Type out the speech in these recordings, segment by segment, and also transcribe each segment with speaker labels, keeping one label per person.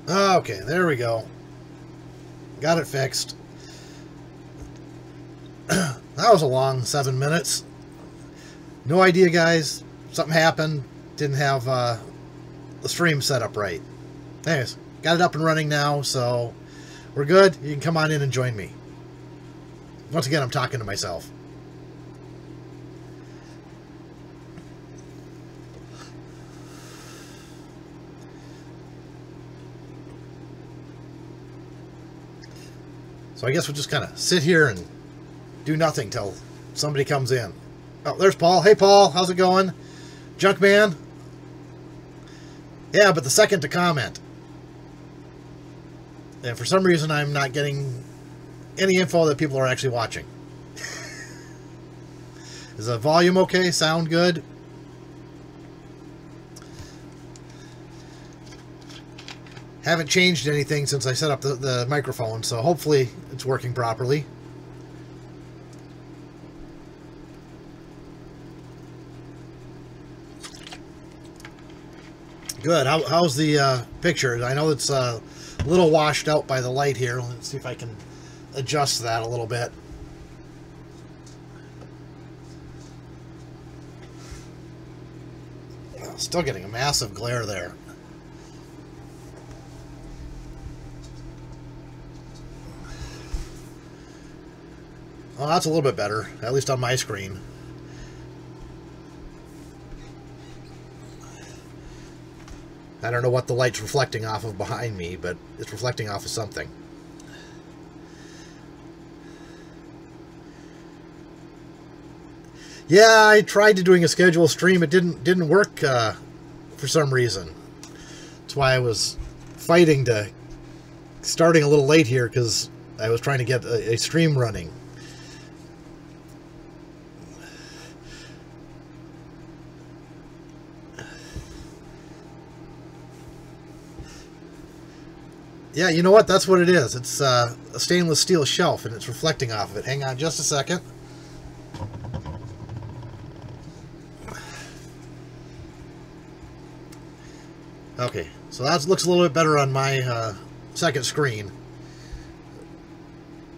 Speaker 1: Okay, there we go. Got it fixed. That was a long 7 minutes. No idea, guys. Something happened. Didn't have the stream set up right. Anyways, got it up and running now, so we're good. You can come on in and join me. Once again, I'm talking to myself. So I guess we'll just kind of sit here and do nothing till somebody comes in. Oh, there's Paul. Hey, Paul. How's it going? Junkman? Yeah, but the second to comment. And for some reason, I'm not getting any info that people are actually watching. Is the volume okay? Sound good? Haven't changed anything since I set up the microphone, so hopefully it's working properly. Good. How's the picture? I know it's a little washed out by the light here. Let's see if I can adjust that a little bit. Still getting a massive glare there. Oh, that's a little bit better, at least on my screen. I don't know what the light's reflecting off of behind me, but it's reflecting off of something. Yeah, I tried doing a scheduled stream. It didn't work for some reason. That's why I was fighting to starting a little late here, because I was trying to get a stream running. Yeah, you know what? That's what it is. It's a stainless steel shelf, and it's reflecting off of it. Hang on just a second. Okay, so that looks a little bit better on my second screen.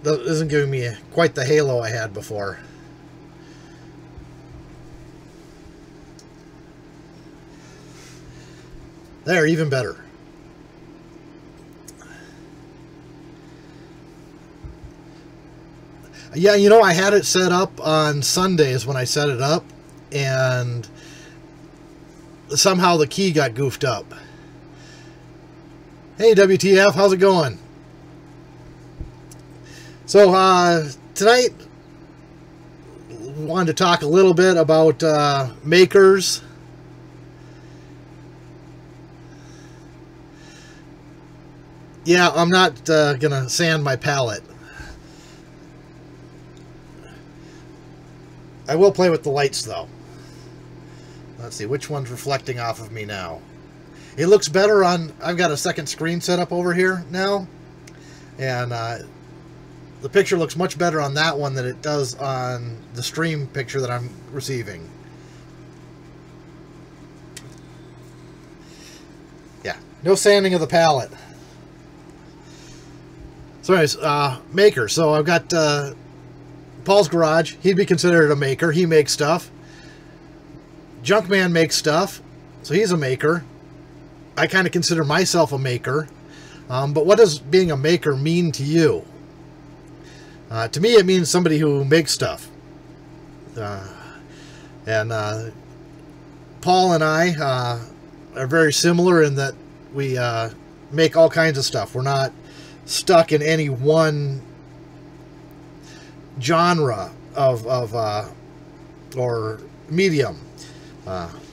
Speaker 1: That isn't giving me quite the halo I had before. There, even better. Yeah, you know, I had it set up on Sundays when I set it up, and somehow the key got goofed up. Hey, WTF, how's it going? So, tonight, wanted to talk a little bit about makers. Yeah, I'm not gonna sand my palette. I will play with the lights, though. Let's see, which one's reflecting off of me now? It looks better on... I've got a second screen set up over here now. And the picture looks much better on that one than it does on the stream picture that I'm receiving. Yeah, no sanding of the palette. So anyways, maker. So I've got... Paul's Garage, he'd be considered a maker. He makes stuff. Junkman makes stuff, so he's a maker. I kind of consider myself a maker. But what does being a maker mean to you? To me, it means somebody who makes stuff. And Paul and I are very similar in that we make all kinds of stuff. We're not stuck in any one genre of or medium.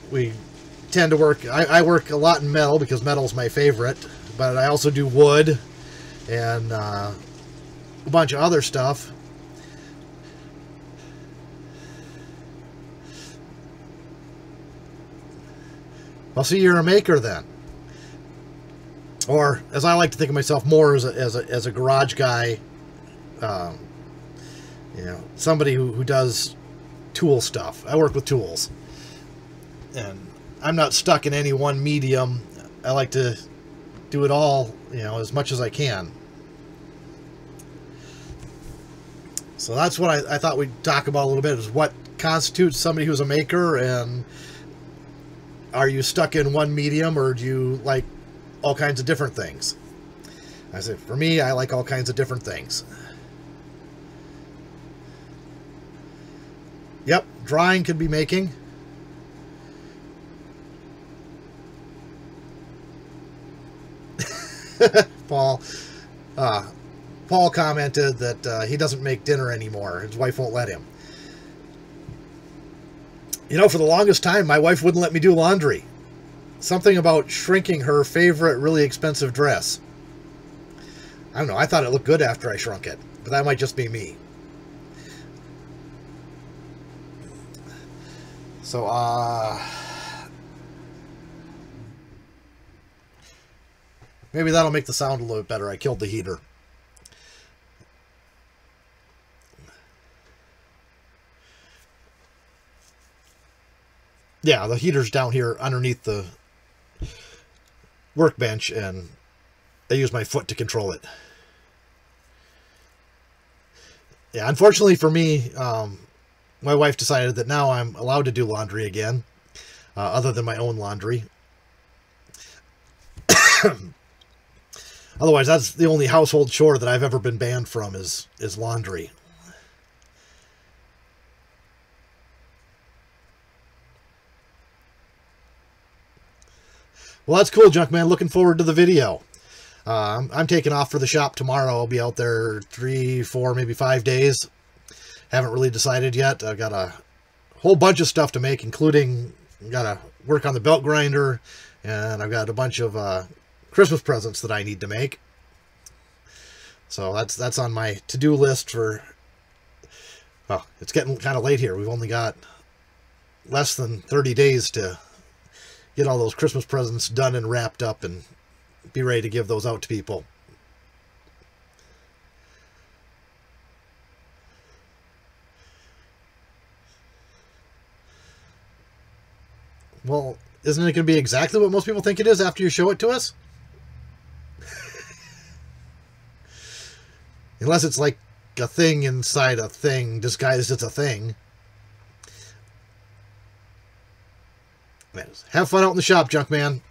Speaker 1: We tend to work, I work a lot in metal because metal is my favorite, but I also do wood and a bunch of other stuff. Well, see, you're a maker then. Or, as I like to think of myself, more as a garage guy. You know, somebody who does tool stuff. I work with tools. And I'm not stuck in any one medium. I like to do it all you know, as much as I can. So that's what I thought we'd talk about a little bit, is what constitutes somebody who's a maker, and are you stuck in one medium, or do you like all kinds of different things? I said, for me, I like all kinds of different things. Yep, drawing could be making. Paul commented that he doesn't make dinner anymore. His wife won't let him. You know, for the longest time, my wife wouldn't let me do laundry. Something about shrinking her favorite, really expensive dress. I don't know. I thought it looked good after I shrunk it, but that might just be me. So, maybe that'll make the sound a little bit better. I killed the heater. Yeah, the heater's down here underneath the workbench, and I use my foot to control it. Yeah, unfortunately for me, my wife decided that now I'm allowed to do laundry again, other than my own laundry. Otherwise, that's the only household chore that I've ever been banned from is laundry. Well, that's cool, Junkman. Looking forward to the video. I'm taking off for the shop tomorrow. I'll be out there 3, 4, maybe 5 days. Haven't really decided yet. I've got a whole bunch of stuff to make, including got to work on the belt grinder, and I've got a bunch of Christmas presents that I need to make. So that's on my to-do list for... Well, it's getting kind of late here. We've only got less than 30 days to get all those Christmas presents done and wrapped up and be ready to give those out to people. Well, isn't it going to be exactly what most people think it is after you show it to us? Unless it's like a thing inside a thing disguised as a thing. Have fun out in the shop, Junkman.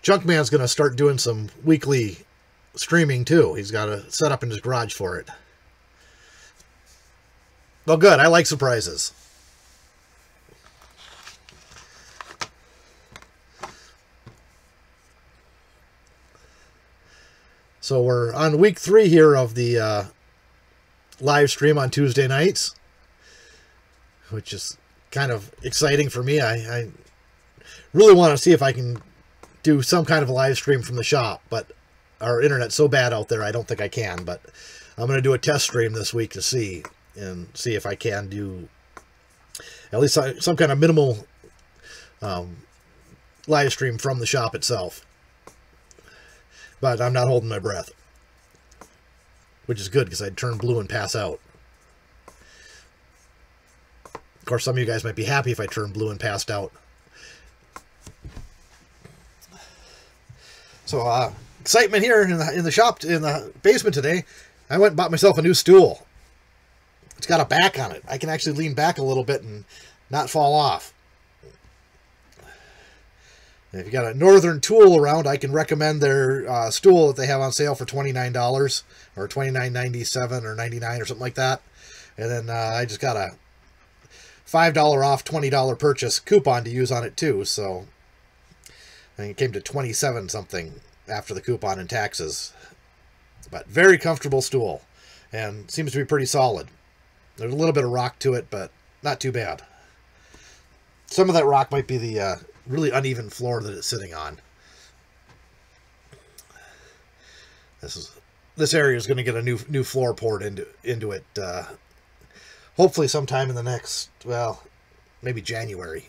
Speaker 1: Junkman's going to start doing some weekly streaming too. He's got a set up in his garage for it. Well, good. I like surprises. So we're on week 3 here of the live stream on Tuesday nights, which is kind of exciting for me. I really want to see if I can do some kind of a live stream from the shop, but our internet's so bad out there I don't think I can. But I'm going to do a test stream this week to see if I can do at least some kind of minimal live stream from the shop itself. But I'm not holding my breath, which is good because I'd turn blue and pass out. Of course, some of you guys might be happy if I turn blue and passed out. So, excitement here in the shop, in the basement today. I went and bought myself a new stool. It's got a back on it. I can actually lean back a little bit and not fall off. If you got a Northern Tool around, I can recommend their stool that they have on sale for $29 or $29.97 or $99 or something like that. And then I just got a $5 off $20 purchase coupon to use on it too. So I think it came to 27 something after the coupon and taxes. But very comfortable stool and seems to be pretty solid. There's a little bit of rock to it, but not too bad. Some of that rock might be the really uneven floor that it's sitting on. This area is going to get a new floor poured into it. Hopefully sometime in the next, well, maybe January.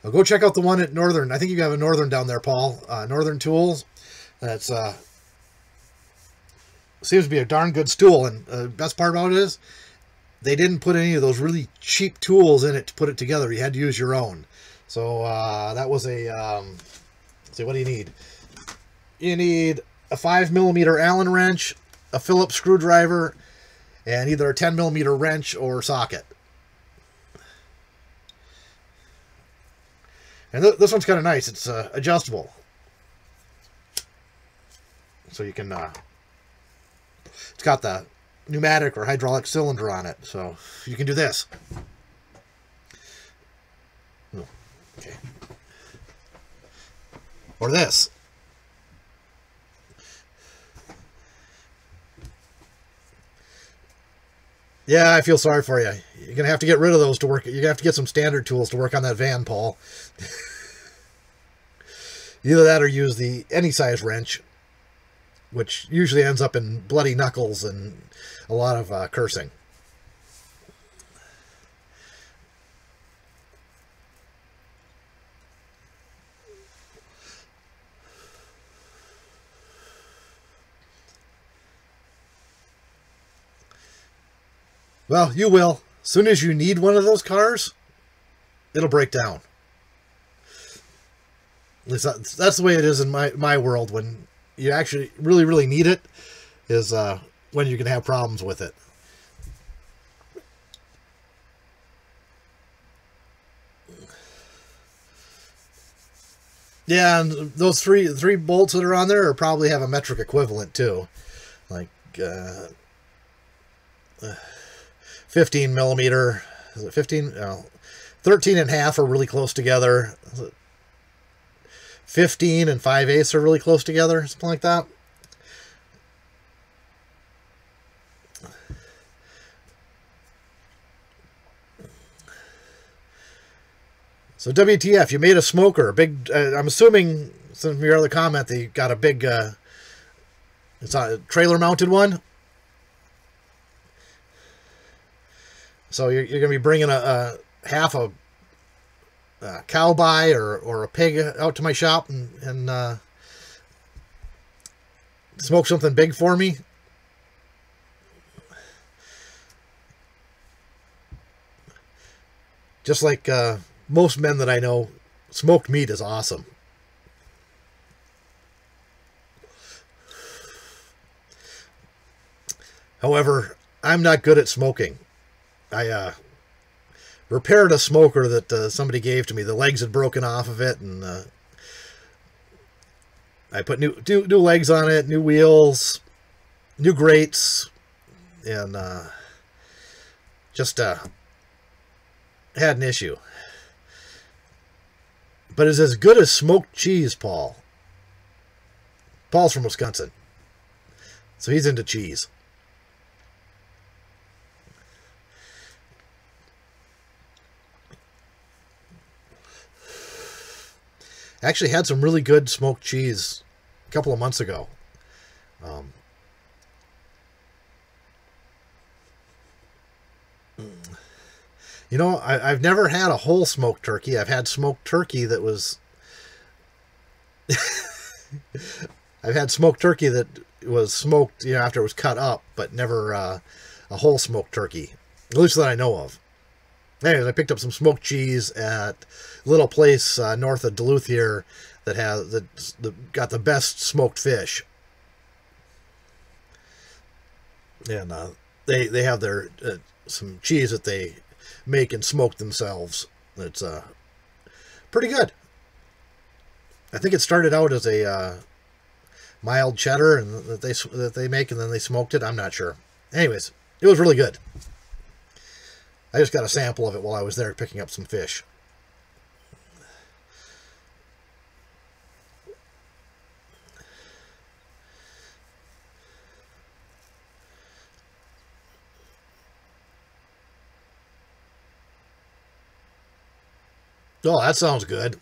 Speaker 1: I'll go check out the one at Northern. I think you have a Northern down there, Paul. Northern Tools. That's seems to be a darn good stool, and the best part about it is they didn't put any of those really cheap tools in it to put it together. You had to use your own. So that was a, let's see, what do you need? You need a 5mm Allen wrench, a Phillips screwdriver, and either a 10mm wrench or socket. And this one's kind of nice. It's adjustable. So you can, it's got the pneumatic or hydraulic cylinder on it. So you can do this. Oh, okay. Or this. Yeah, I feel sorry for you. You're going to have to get rid of those to work. You're going to have to get some standard tools to work on that van, Paul. Either that or use the any size wrench, which usually ends up in bloody knuckles and a lot of cursing. Well, you will. As soon as you need one of those cars, it'll break down. At least that's the way it is in my world. When you actually really need it, is when you can have problems with it. Yeah, and those three bolts that are on there probably have a metric equivalent too, like 15mm. Is it 15? No, 13.5 are really close together. 15 and 5/8 are really close together, something like that. So WTF, you made a smoker, a big, I'm assuming from your other comment that you got a big, it's a trailer mounted one. So you're going to be bringing a half a cow by or a pig out to my shop and smoke something big for me. Just like most men that I know, smoked meat is awesome. However, I'm not good at smoking. I repaired a smoker that somebody gave to me. The legs had broken off of it, and I put new legs on it, new wheels, new grates, and just had an issue. But it's as good as smoked cheese, Paul. Paul's from Wisconsin, so he's into cheese. Actually had some really good smoked cheese a couple of months ago. You know, I've never had a whole smoked turkey. I've had smoked turkey that was... I've had smoked turkey that was smoked, you know, after it was cut up, but never a whole smoked turkey. At least that I know of. Anyways, I picked up some smoked cheese at a little place north of Duluth here that has got the best smoked fish. And they have their some cheese that they make and smoke themselves. It's pretty good. I think it started out as a mild cheddar and that they make, and then they smoked it. I'm not sure. Anyways, it was really good. I just got a sample of it while I was there picking up some fish. Oh, that sounds good.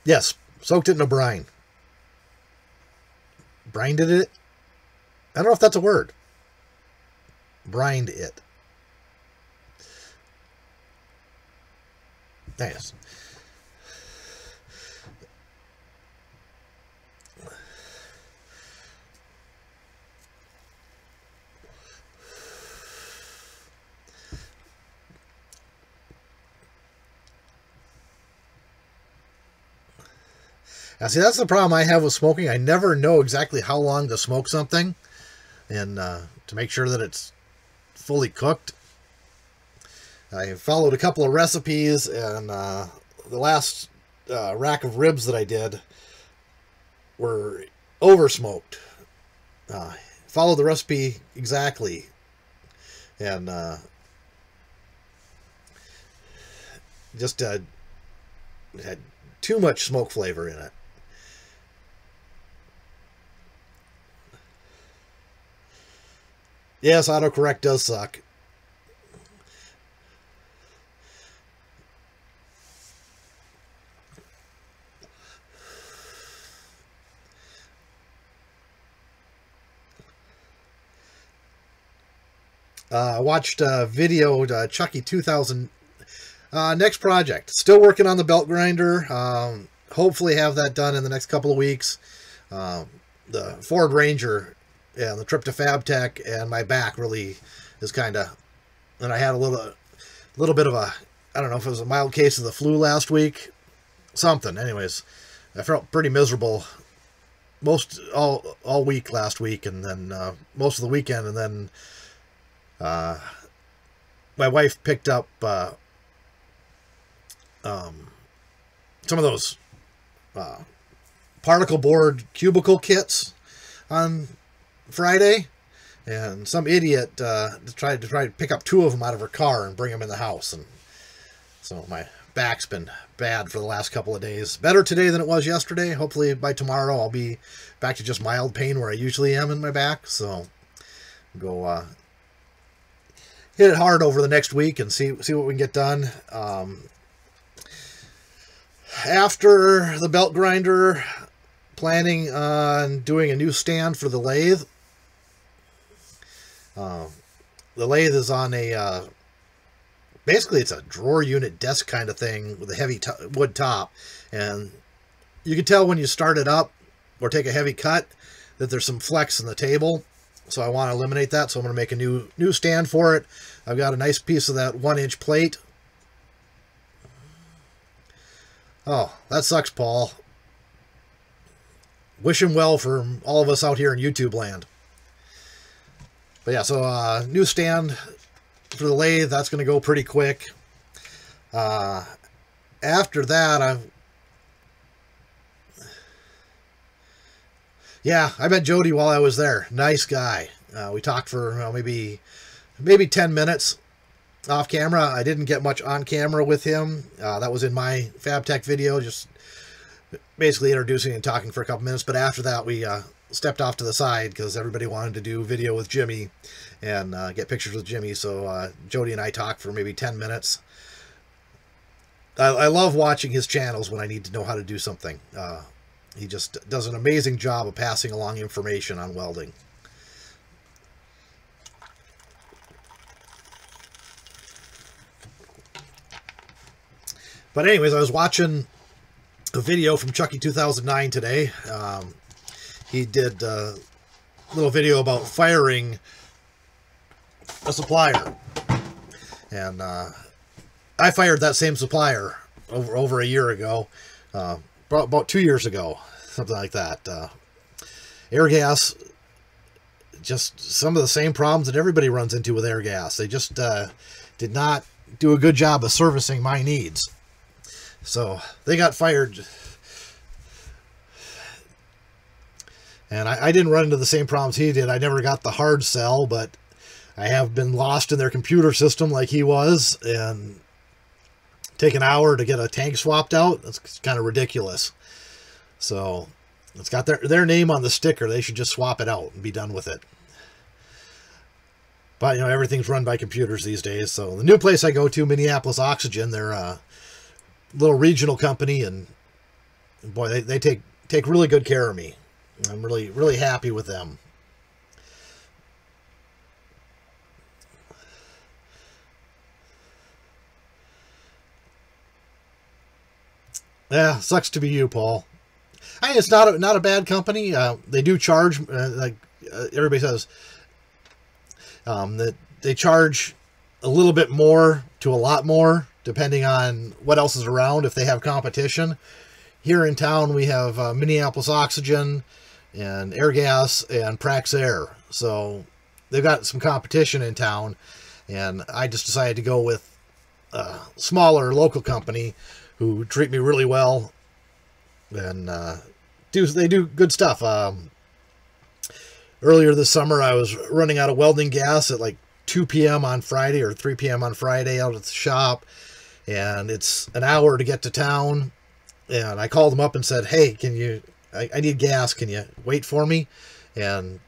Speaker 1: Yes, soaked it in a brine. Brined it? I don't know if that's a word. Brined it. Nice. Now, see, that's the problem I have with smoking. I never know exactly how long to smoke something, and to make sure that it's fully cooked. I followed a couple of recipes, and the last rack of ribs that I did were over smoked. Followed the recipe exactly, and just had too much smoke flavor in it. Yes, autocorrect does suck. I watched a video, Chucky 2000. Next project. Still working on the belt grinder. Hopefully have that done in the next couple of weeks. The Ford Ranger and the trip to FabTech and my back really is kind of... And I had a little bit of a... I don't know if it was a mild case of the flu last week. Something. Anyways, I felt pretty miserable all week last week, and then most of the weekend, and then my wife picked up some of those particle board cubicle kits on Friday, and some idiot tried to pick up 2 of them out of her car and bring them in the house, and so my back's been bad for the last couple of days. Better today than it was yesterday. Hopefully by tomorrow I'll be back to just mild pain where I usually am in my back. So go hit it hard over the next week and see what we can get done. After the belt grinder, planning on doing a new stand for the lathe. The lathe is on a basically it's a drawer unit desk kind of thing with a heavy wood top, and you can tell when you start it up or take a heavy cut that there's some flex in the table. So I want to eliminate that, so I'm going to make a new stand for it. I've got a nice piece of that 1-inch plate. Oh, that sucks, Paul. Wish him well for all of us out here in YouTube land. But yeah, so new stand for the lathe. That's going to go pretty quick. After that, I met Jody while I was there. Nice guy. We talked for maybe 10 minutes off camera. I didn't get much on camera with him. That was in my FabTech video, just basically introducing and talking for a couple minutes. But after that, we stepped off to the side because everybody wanted to do video with Jimmy and get pictures with Jimmy. So Jody and I talked for maybe 10 minutes. I love watching his channels when I need to know how to do something. He just does an amazing job of passing along information on welding. But anyways, I was watching a video from Chucky 2009 today. He did a little video about firing a supplier. And I fired that same supplier over a year ago. About 2 years ago, something like that. Airgas, just some of the same problems that everybody runs into with Airgas. They just did not do a good job of servicing my needs. So they got fired. And I didn't run into the same problems he did. I never got the hard sell, but I have been lost in their computer system like he was, and take an hour to get a tank swapped out. That's kind of ridiculous. So it's got their name on the sticker. They should just swap it out and be done with it. But, you know, everything's run by computers these days. So the new place I go to, Minneapolis Oxygen, they're a little regional company, and boy, they take really good care of me. I'm really, really happy with them. Yeah, sucks to be you, Paul. I mean, it's not a bad company. They do charge, everybody says, that they charge a little bit more to a lot more, depending on what else is around, if they have competition. Here in town, we have Minneapolis Oxygen and Airgas and Praxair. So they've got some competition in town, and I just decided to go with a smaller local company who treat me really well, and they do good stuff. Earlier this summer, I was running out of welding gas at like 2 p.m. on Friday or 3 p.m. on Friday out at the shop, and it's an hour to get to town. And I called them up and said, hey, I need gas. Can you wait for me? And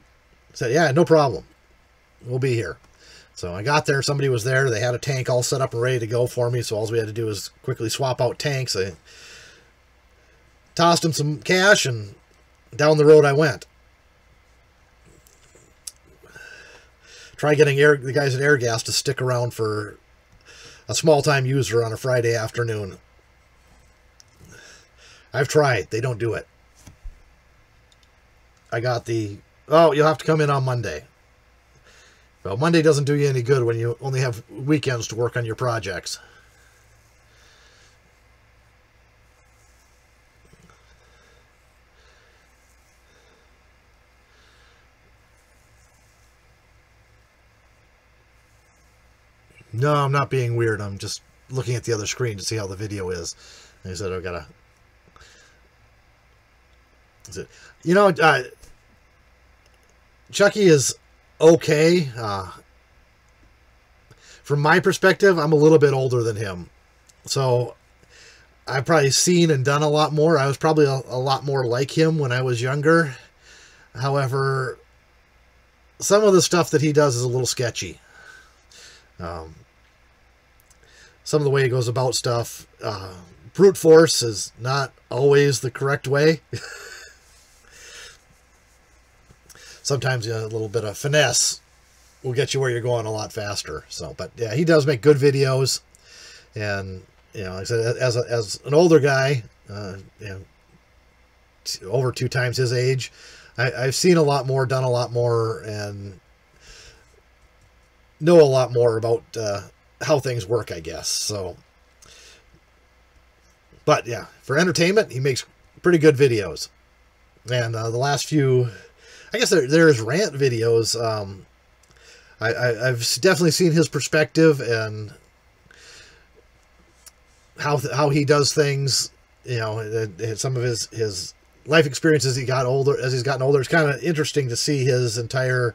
Speaker 1: said, yeah, no problem. We'll be here. So I got there. Somebody was there. They had a tank all set up and ready to go for me. So all we had to do was quickly swap out tanks. I tossed them some cash, and down the road I went. Try getting the guys at Airgas to stick around for a small-time user on a Friday afternoon. I've tried. They don't do it. I got oh, you'll have to come in on Monday. Well, Monday doesn't do you any good when you only have weekends to work on your projects. No, I'm not being weird. I'm just looking at the other screen to see how the video is. And I said, I've got to... You know, Chucky is okay. From my perspective, I'm a little bit older than him. So I've probably seen and done a lot more. I was probably a lot more like him when I was younger. However, some of the stuff that he does is a little sketchy. Some of the way he goes about stuff, brute force is not always the correct way. Sometimes a little bit of finesse will get you where you're going a lot faster. So, but yeah, he does make good videos, and you know, like I said, as an older guy, you know, over 2 times his age, I've seen a lot more, done a lot more, and know a lot more about how things work, I guess. So, but yeah, for entertainment, he makes pretty good videos. And the last few, I guess there's rant videos. I've definitely seen his perspective and how he does things. You know, some of his life experiences he's gotten older. It's kind of interesting to see his entire.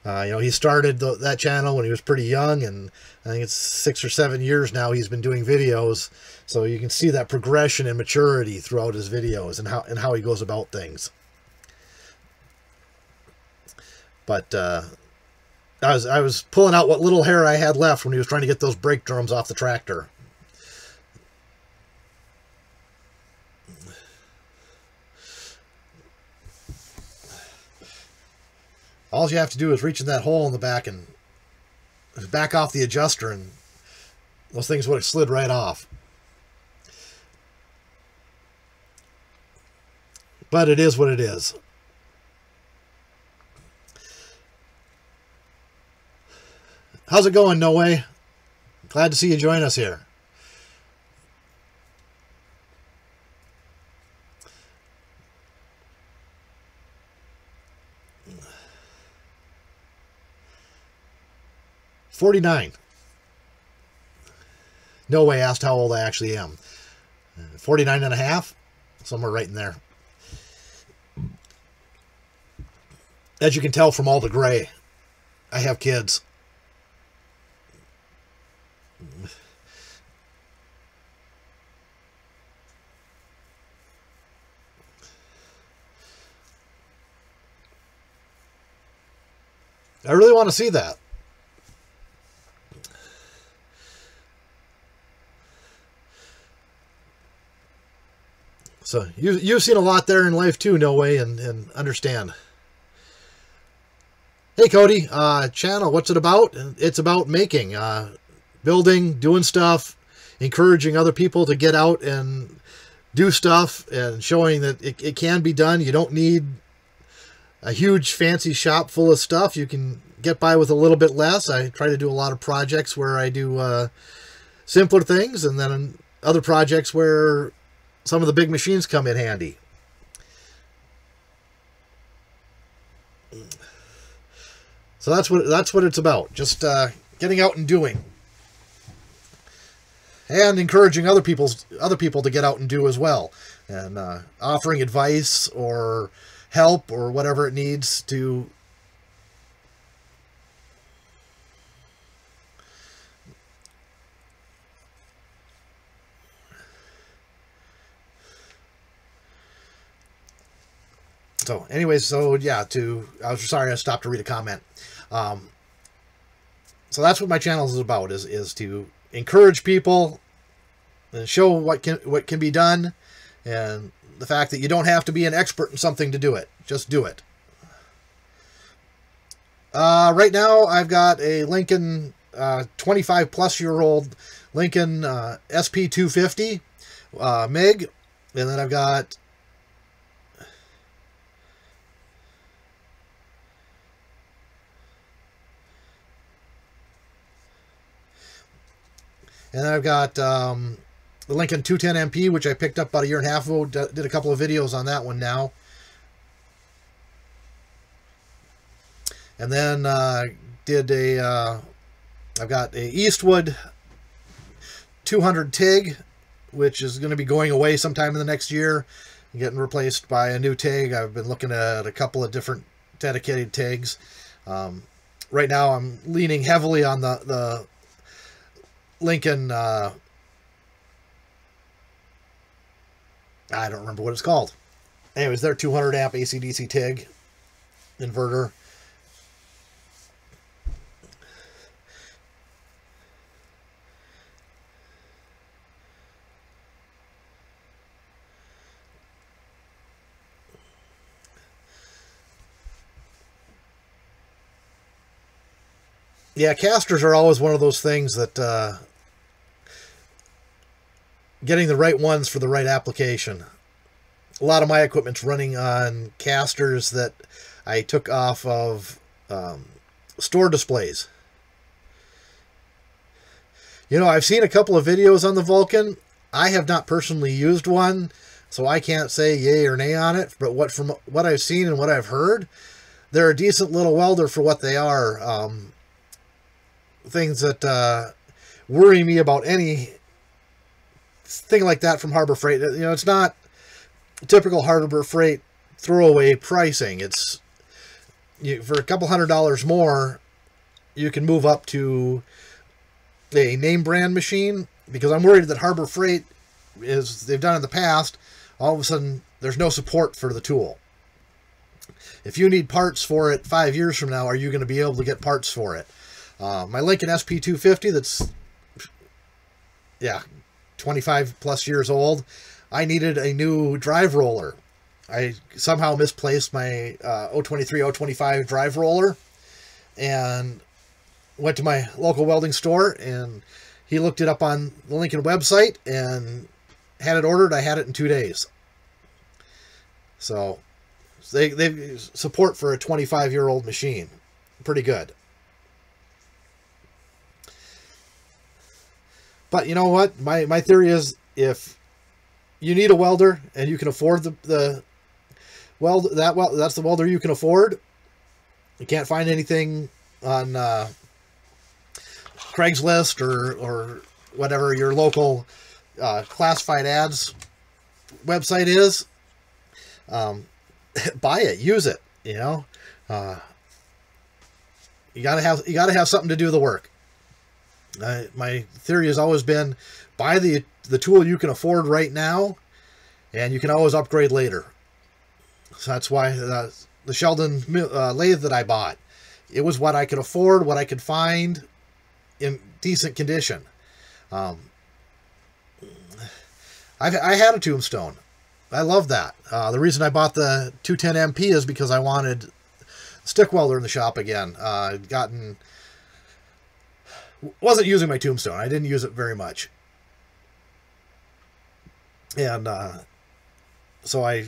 Speaker 1: You know, he started that channel when he was pretty young, and I think it's 6 or 7 years now he's been doing videos. So you can see that progression and maturity throughout his videos and how he goes about things. But I was pulling out what little hair I had left when he was trying to get those brake drums off the tractor. All you have to do is reach in that hole in the back and back off the adjuster, and those things would have slid right off. But it is what it is. How's it going, No Way? Glad to see you join us here. $49. No Way asked how old I actually am. 49 and a half? Somewhere right in there. As you can tell from all the gray, I have kids. I really want to see that. So you've seen a lot there in life too, No Way, and understand. Hey Cody, channel, what's it about? It's about making, building, doing stuff, encouraging other people to get out and do stuff and showing that it can be done. You don't need a huge fancy shop full of stuff. You can get by with a little bit less. I try to do a lot of projects where I do simpler things, and then other projects where some of the big machines come in handy. So that's what it's about. Just getting out and doing, and encouraging other people to get out and do as well, and offering advice or help or whatever it needs to. So anyways, so yeah, I was sorry I stopped to read a comment. So that's what my channel is about, is to encourage people and show what can be done, and the fact that you don't have to be an expert in something to do it. Just do it. Right now I've got a Lincoln 25 plus year old Lincoln SP250 MIG, and then I've got the Lincoln 210 MP, which I picked up about a year and a half ago. Did a couple of videos on that one now. And then I've got a Eastwood 200 TIG, which is going to be going away sometime in the next year and getting replaced by a new TIG. I've been looking at a couple of different dedicated TIGs. Right now I'm leaning heavily on the Lincoln, I don't remember what it's called. Anyways, their 200 amp AC/DC TIG inverter. Yeah, casters are always one of those things that getting the right ones for the right application. A lot of my equipment's running on casters that I took off of store displays. You know, I've seen a couple of videos on the Vulcan. I have not personally used one, so I can't say yay or nay on it. But from what I've seen and what I've heard, they're a decent little welder for what they are. Things that worry me about any thing like that from Harbor Freight. You know, it's not typical Harbor Freight throwaway pricing. It's for a couple $100 more, you can move up to a name brand machine, because I'm worried that Harbor Freight, as they've done in the past, all of a sudden there's no support for the tool. If you need parts for it 5 years from now, are you going to be able to get parts for it? My Lincoln SP250, that's, yeah, 25 plus years old, I needed a new drive roller. I somehow misplaced my 023, 025 drive roller, and went to my local welding store, and he looked it up on the Lincoln website and had it ordered. I had it in 2 days. So they support for a 25-year-old machine. Pretty good. But you know what? My theory is, if you need a welder and you can afford that's the welder you can afford. You can't find anything on Craigslist or whatever your local classified ads website is. Buy it, use it. You know, you gotta have something to do the work. My theory has always been, buy the tool you can afford right now, and you can always upgrade later. So that's why the Sheldon lathe that I bought, it was what I could afford, what I could find in decent condition. I had a Tombstone. I love that. The reason I bought the 210 MP is because I wanted a stick welder in the shop again. I'd wasn't using my Tombstone. I didn't use it very much. And so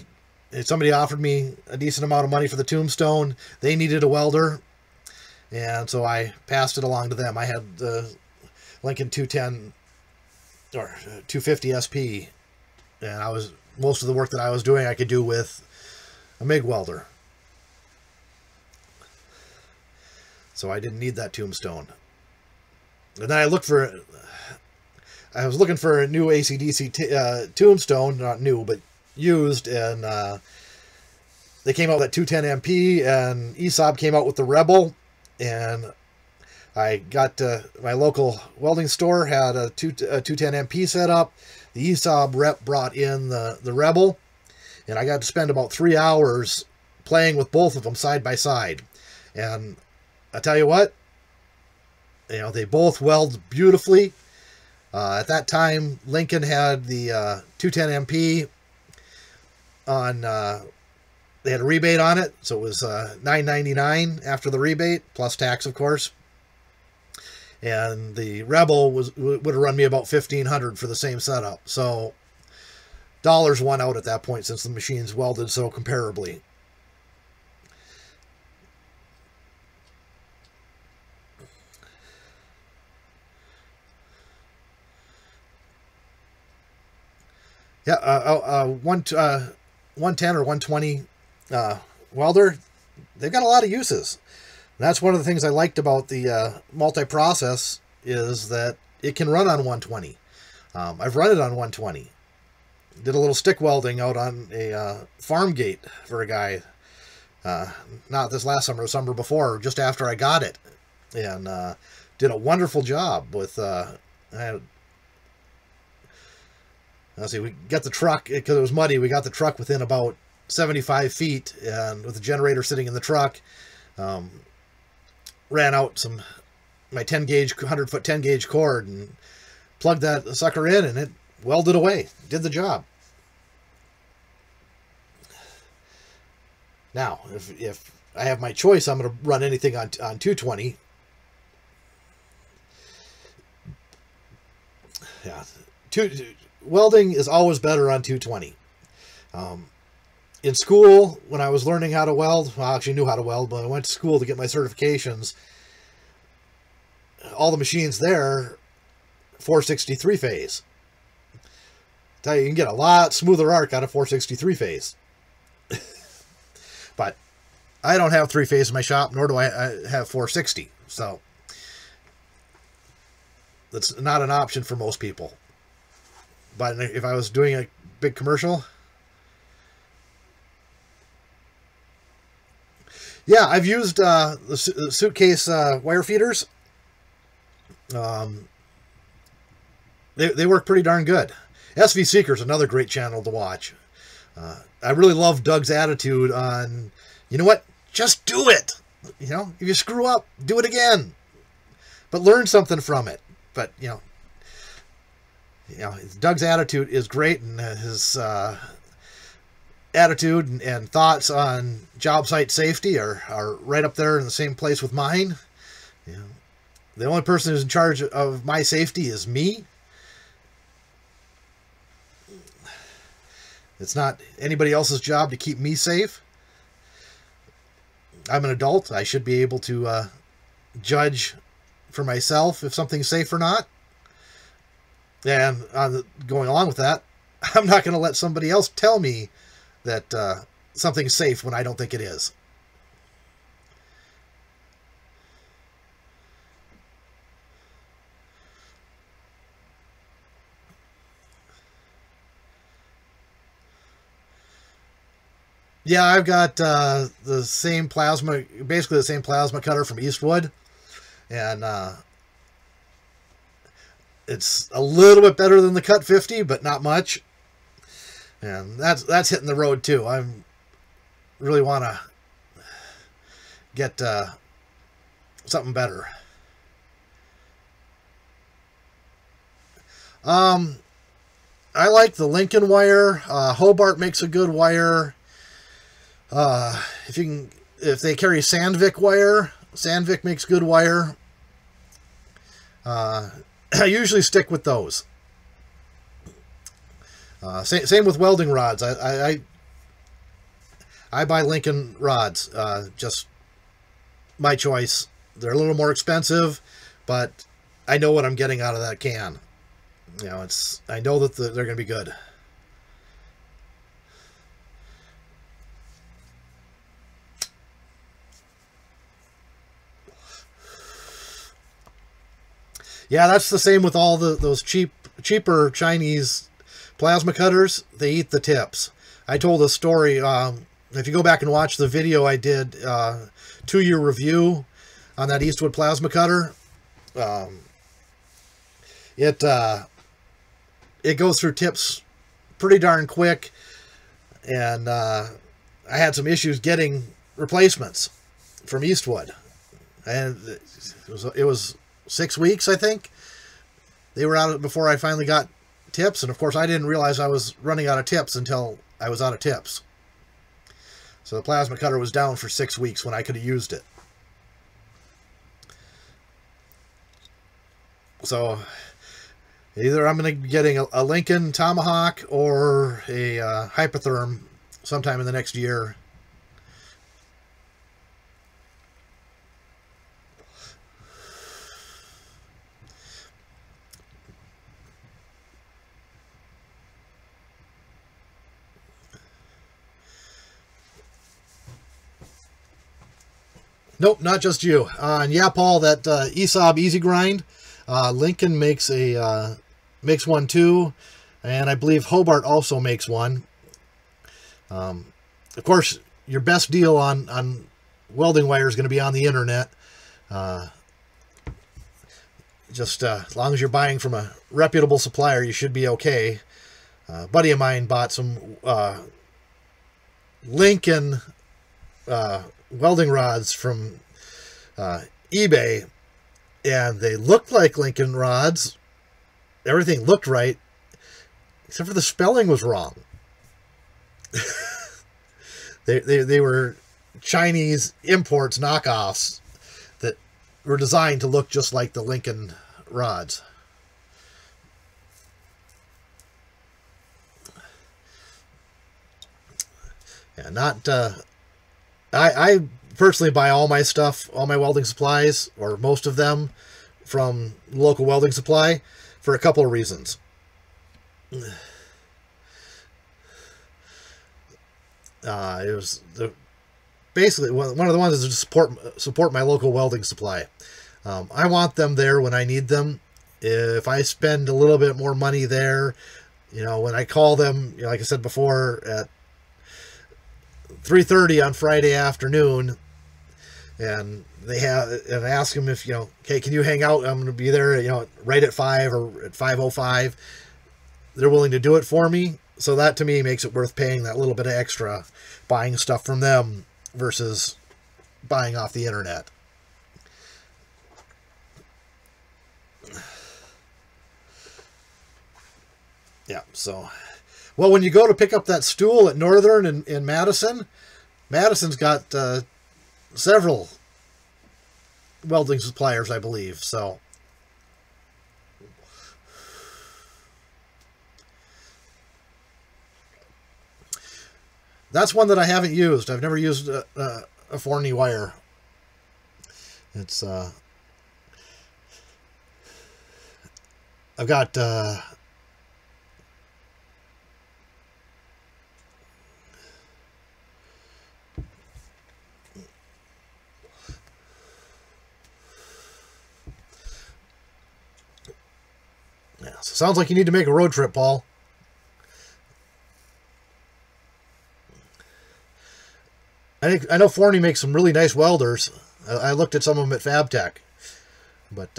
Speaker 1: somebody offered me a decent amount of money for the tombstone. They needed a welder, and so I passed it along to them. I had the Lincoln 210 or 250 SP, and most of the work that I was doing I could do with a MIG welder. So I didn't need that tombstone. And then I was looking for a new AC/DC tombstone, not new, but used, and they came out with that 210 MP, and ESAB came out with the Rebel, and I got my local welding store had a 210 MP set up. The ESAB rep brought in the Rebel, and I got to spend about 3 hours playing with both of them side by side. And I tell you what, they both weld beautifully. At that time, Lincoln had the 210 MP on. They had a rebate on it, so it was $9.99 after the rebate plus tax, of course. And the Rebel would have run me about $1,500 for the same setup. So dollars won out at that point since the machines welded so comparably. Yeah, 110 or 120 welder, they've got a lot of uses. And that's one of the things I liked about the multi-process is that it can run on 120. I've run it on 120. Did a little stick welding out on a farm gate for a guy. Not this last summer, the summer before, just after I got it. And did a wonderful job with... Let's see, we got the truck, because it was muddy, we got the truck within about 75 feet, and with the generator sitting in the truck, ran out my 10 gauge, 100-foot 10 gauge cord, and plugged that sucker in, and it welded away, did the job. Now, if I have my choice, I'm going to run anything on 220. Yeah, welding is always better on 220. In school, when I was learning how to weld, well, I actually knew how to weld, but I went to school to get my certifications. All the machines there, 463 phase. Tell you can get a lot smoother arc out of 463 phase. But I don't have 3-phase in my shop, nor do I have 460. So that's not an option for most people. But if I was doing a big commercial, yeah, I've used the suitcase wire feeders. They work pretty darn good. SV Seeker's another great channel to watch. I really love Doug's attitude on, you know what, just do it. If you screw up, do it again. But learn something from it. But, Doug's attitude is great, and his attitude and thoughts on job site safety are right up there in the same place with mine. The only person who's in charge of my safety is me. It's not anybody else's job to keep me safe. I'm an adult. I should be able to judge for myself if something's safe or not. And going along with that, I'm not going to let somebody else tell me that something's safe when I don't think it is. Yeah, I've got the same plasma, basically the same plasma cutter from Eastwood. And it's a little bit better than the Cut 50, but not much. And that's hitting the road too. I really want to get something better. I like the Lincoln wire. Hobart makes a good wire. If they carry Sandvik wire, Sandvik makes good wire. I usually stick with those. Same with welding rods. I buy Lincoln rods. Just my choice. They're a little more expensive, but I know what I'm getting out of that can. You know, I know that they're going to be good. Yeah, that's the same with all those cheaper Chinese plasma cutters. They eat the tips. I told a story. If you go back and watch the video I did, 2-year review on that Eastwood plasma cutter, it goes through tips pretty darn quick, and I had some issues getting replacements from Eastwood, and it was 6 weeks, I think. They were out before I finally got tips, and of course I didn't realize I was running out of tips until I was out of tips. So the plasma cutter was down for 6 weeks when I could have used it. So either I'm going to be getting a Lincoln Tomahawk or a Hypertherm sometime in the next year. Nope, not just you. And yeah, Paul, that ESAB Easy Grind, Lincoln makes one too, and I believe Hobart also makes one. Of course, your best deal on welding wire is going to be on the internet. Just as long as you're buying from a reputable supplier, you should be okay. A buddy of mine bought some Lincoln welding rods from eBay, and they looked like Lincoln rods. Everything looked right, except for the spelling was wrong. They were Chinese imports, knockoffs that were designed to look just like the Lincoln rods. Yeah, not I personally buy all my stuff, all my welding supplies, or most of them, from local welding supply for a couple of reasons. It was basically one of the ones is to support my local welding supply. I want them there when I need them. If I spend a little bit more money there, you know, when I call them, you know, like I said before, at 3:30 on Friday afternoon, and and ask them if, you know, okay, can you hang out? I'm going to be there, you know, right at 5 or at 5:05. They're willing to do it for me. So that to me makes it worth paying that little bit of extra, buying stuff from them versus buying off the internet. Yeah, so, well, when you go to pick up that stool at Northern in Madison, Madison's got several welding suppliers, I believe, so. That's one that I haven't used. I've never used a Forney wire. It's, I've got, yeah, so sounds like you need to make a road trip, Paul. I know Forney makes some really nice welders. I looked at some of them at FabTech, but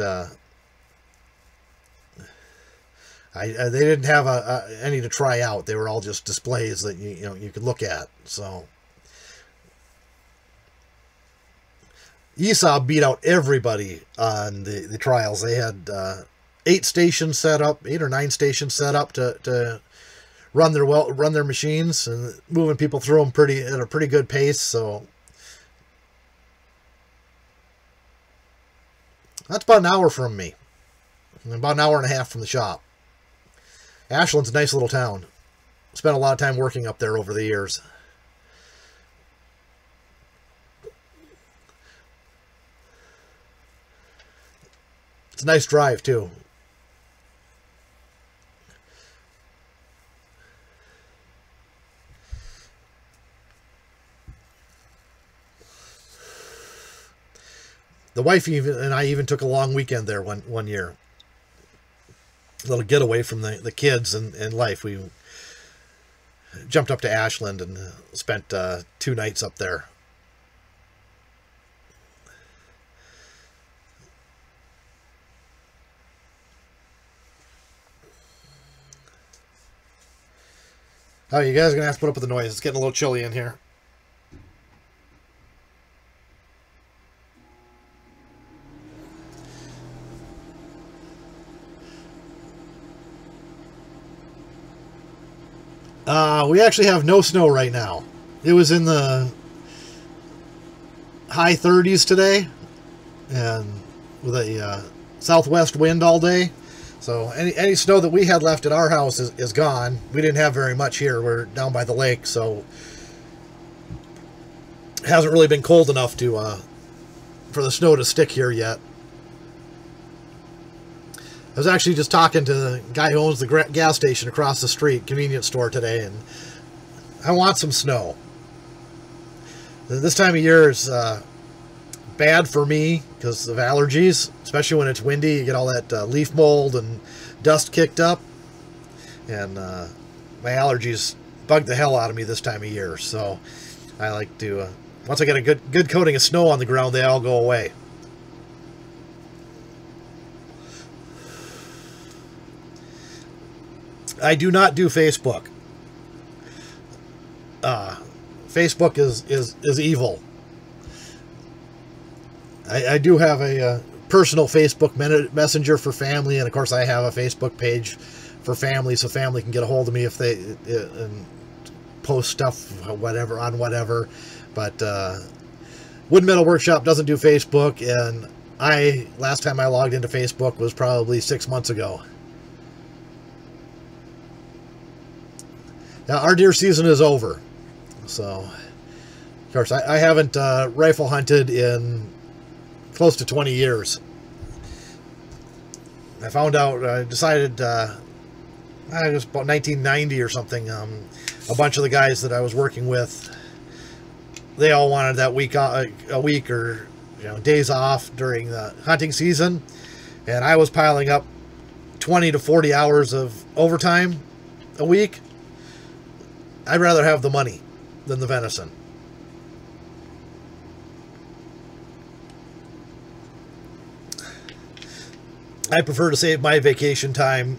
Speaker 1: they didn't have any to try out. They were all just displays that you could look at. So ESAB beat out everybody on the trials. They had 8 stations set up, 8 or 9 stations set up to run their machines, and moving people through them at a pretty good pace. So that's about an hour from me, and about an hour and a half from the shop. Ashland's a nice little town. Spent a lot of time working up there over the years. It's a nice drive, too. The wife and I even took a long weekend there one year. A little getaway from the kids and life. We jumped up to Ashland and spent 2 nights up there. Oh, you guys are going to have to put up with the noise. It's getting a little chilly in here. We actually have no snow right now. It was in the high 30s today, and with a southwest wind all day. So any snow that we had left at our house is gone. We didn't have very much here. We're down by the lake, so it hasn't really been cold enough to for the snow to stick here yet. I was actually just talking to the guy who owns the gas station across the street, convenience store, today, and I want some snow. This time of year is bad for me because of allergies, especially when it's windy. You get all that leaf mold and dust kicked up, and my allergies bug the hell out of me this time of year. So I like to, once I get a good coating of snow on the ground, they all go away. I do not do Facebook. Facebook is evil. I do have a personal Facebook messenger for family, and of course I have a Facebook page for family, so family can get a hold of me if they and post stuff, whatever, on whatever. But Wood Metal Workshop doesn't do Facebook, and last time I logged into Facebook was probably 6 months ago. Now, our deer season is over, so, of course, I haven't rifle hunted in close to 20 years. I found out, I decided, it was about 1990 or something, a bunch of the guys that I was working with, they all wanted that a week or days off during the hunting season, and I was piling up 20 to 40 hours of overtime a week. I'd rather have the money than the venison. I prefer to save my vacation time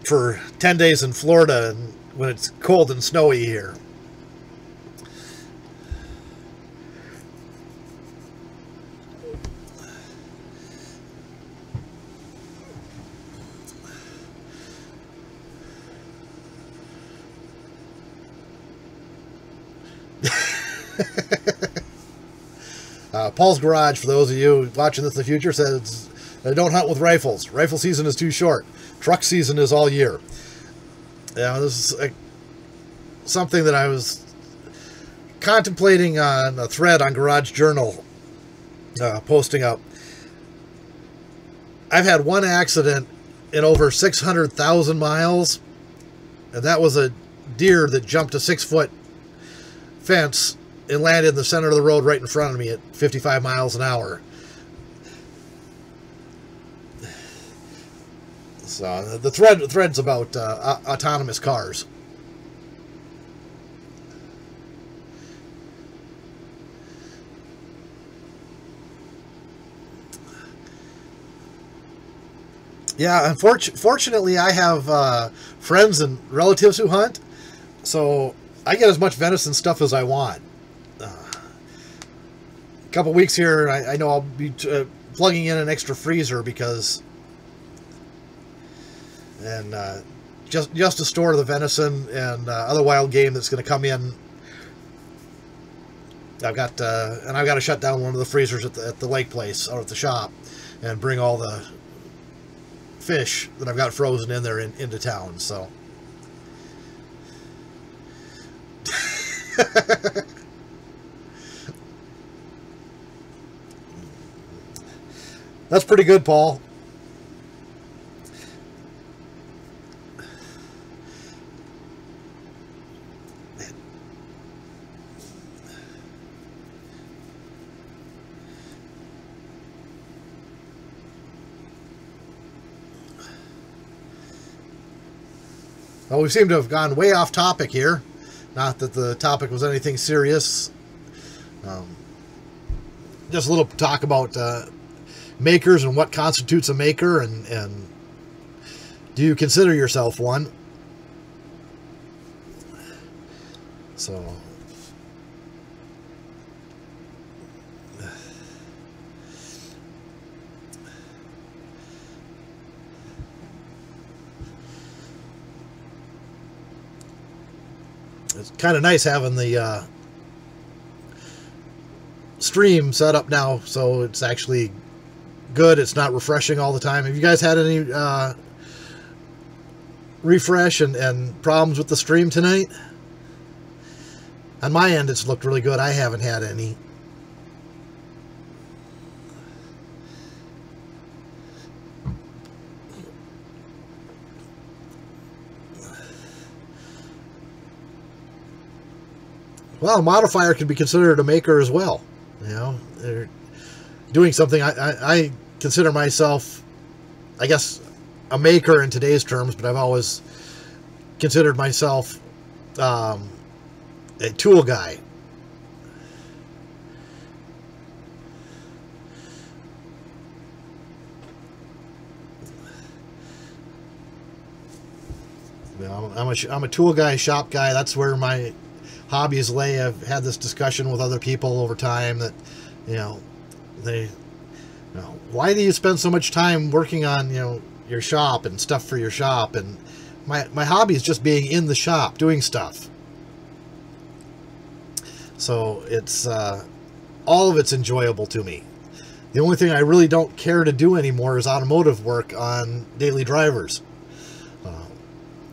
Speaker 1: for 10 days in Florida when it's cold and snowy here. Paul's Garage, for those of you watching this in the future, says, don't hunt with rifles. Rifle season is too short. Truck season is all year. This is something that I was contemplating on a thread on Garage Journal, posting up. I've had one accident in over 600,000 miles, and that was a deer that jumped a 6-foot fence and landed in the center of the road right in front of me at 55 miles an hour. So the thread's about autonomous cars. Yeah, unfortunately, I have friends and relatives who hunt, so I get as much venison stuff as I want. A couple weeks here, I know I'll be plugging in an extra freezer because, and just to store the venison and other wild game that's going to come in. I've got to shut down one of the freezers at the lake place out at the shop and bring all the fish that I've got frozen in there into town. So That's pretty good, Paul. Well, we seem to have gone way off topic here. Not that the topic was anything serious. Just a little talk about makers and what constitutes a maker, and do you consider yourself one? So, it's kind of nice having the stream set up now, so it's actually good. It's not refreshing all the time. Have you guys had any refresh and problems with the stream tonight? On my end, it's looked really good. I haven't had any. Well, a modifier can be considered a maker as well. You know, they're doing something. I consider myself, I guess, a maker in today's terms, but I've always considered myself a tool guy. You know, I'm a tool guy, shop guy. That's where my hobbies lay. I've had this discussion with other people over time that, you know, why do you spend so much time working on, you know, your shop and stuff for your shop? And my hobby is just being in the shop doing stuff. So it's all of it's enjoyable to me. The only thing I really don't care to do anymore is automotive work on daily drivers.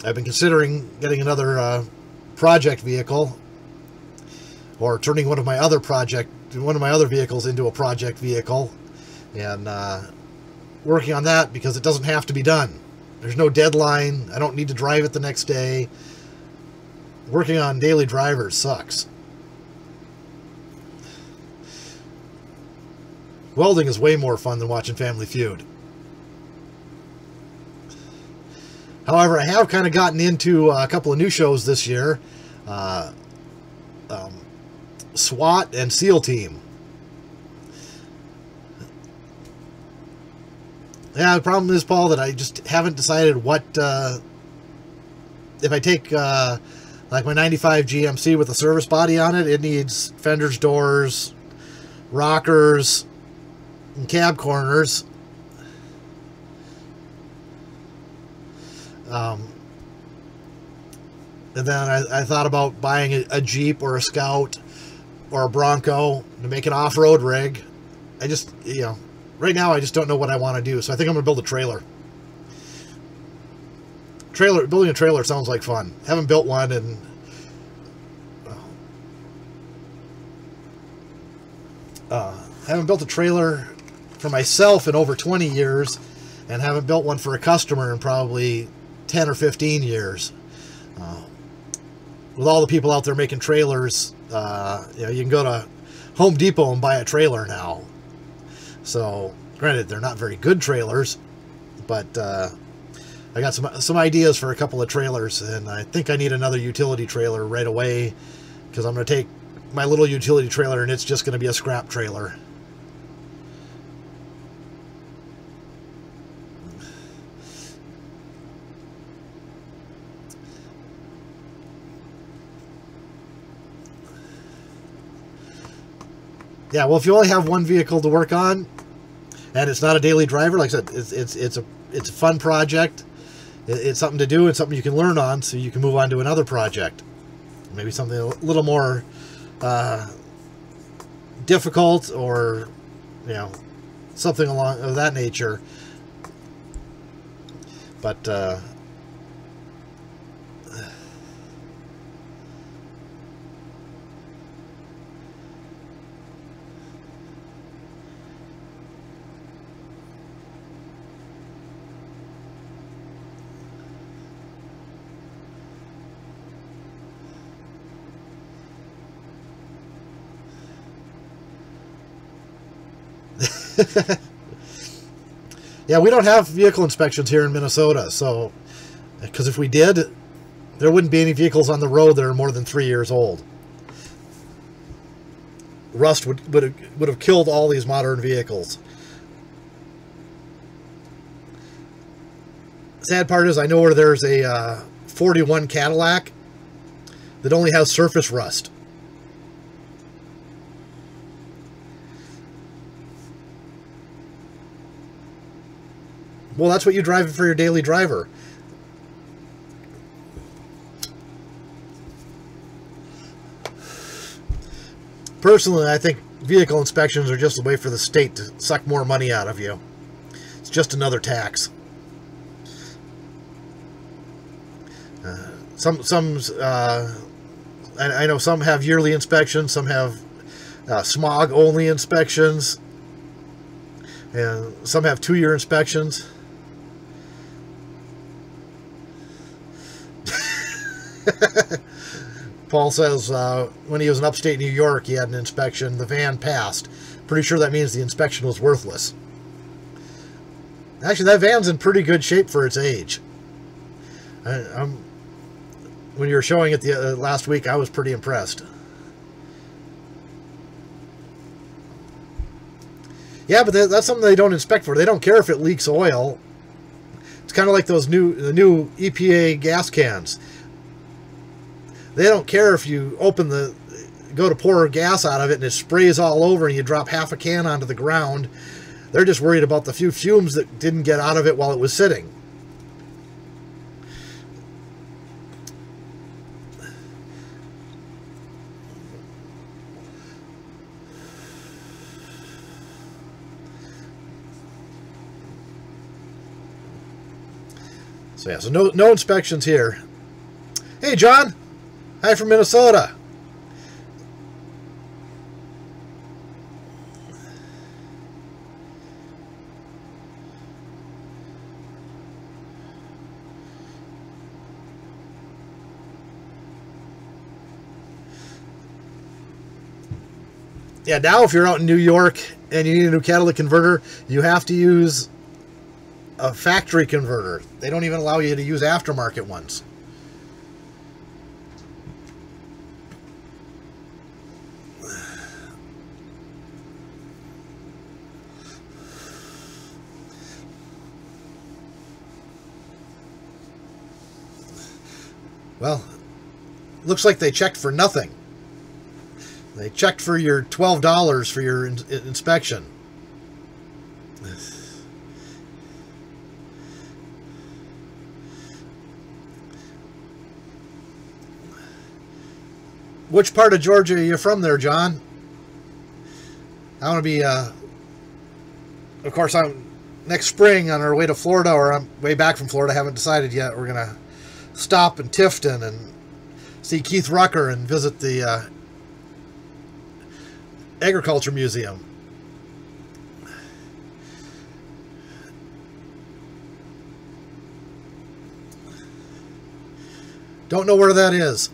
Speaker 1: I've been considering getting another project vehicle, or turning one of my other vehicles into a project vehicle, and working on that because it doesn't have to be done. There's no deadline. I don't need to drive it the next day. Working on daily drivers sucks. Welding is way more fun than watching Family Feud. However, I have kind of gotten into a couple of new shows this year. SWAT and SEAL Team. Yeah, the problem is, Paul, that I just haven't decided what, if I take, like my 95 GMC with a service body on it, it needs fenders, doors, rockers, and cab corners. And then I thought about buying a Jeep or a Scout or a Bronco to make an off-road rig. I just, you know, right now I just don't know what I want to do, so I think I'm going to build a trailer. Building a trailer sounds like fun. Haven't built one, and haven't built a trailer for myself in over 20 years, and haven't built one for a customer in probably 10 or 15 years. With all the people out there making trailers, you know, you can go to Home Depot and buy a trailer now. So, granted, they're not very good trailers, but I got some ideas for a couple of trailers, and I think I need another utility trailer right away, because I'm going to take my little utility trailer and it's just going to be a scrap trailer. Yeah, well, if you only have one vehicle to work on, and it's not a daily driver, like I said, it's a fun project. It's something to do and something you can learn on, so you can move on to another project. Maybe something a little more difficult, or, you know, something along of that nature. But Yeah, we don't have vehicle inspections here in Minnesota, so because if we did, there wouldn't be any vehicles on the road that are more than 3 years old. Rust would have killed all these modern vehicles. Sad part is I know where there's a 41 Cadillac that only has surface rust. Well, that's what you drive for your daily driver. Personally, I think vehicle inspections are just a way for the state to suck more money out of you. It's just another tax. I know some have yearly inspections, some have smog-only inspections, and some have 2-year inspections. Paul says when he was in upstate New York, he had an inspection. The van passed. Pretty sure that means the inspection was worthless. Actually, that van's in pretty good shape for its age. When you were showing it the last week, I was pretty impressed. Yeah, but that's something they don't inspect for. They don't care if it leaks oil. It's kind of like the new EPA gas cans. They don't care if you go to pour gas out of it and it sprays all over and you drop half a can onto the ground. They're just worried about the few fumes that didn't get out of it while it was sitting. So yeah, so no inspections here. Hey, John. Hi from Minnesota. Yeah, now if you're out in New York and you need a new catalytic converter, you have to use a factory converter. They don't even allow you to use aftermarket ones. Well, looks like they checked for nothing. They checked for your $12 for your inspection. Which part of Georgia are you from there, John? I want to be, of course, next spring on our way to Florida, or I'm way back from Florida, I haven't decided yet. We're going to stop in Tifton and see Keith Rucker and visit the Agriculture Museum. Don't know where that is.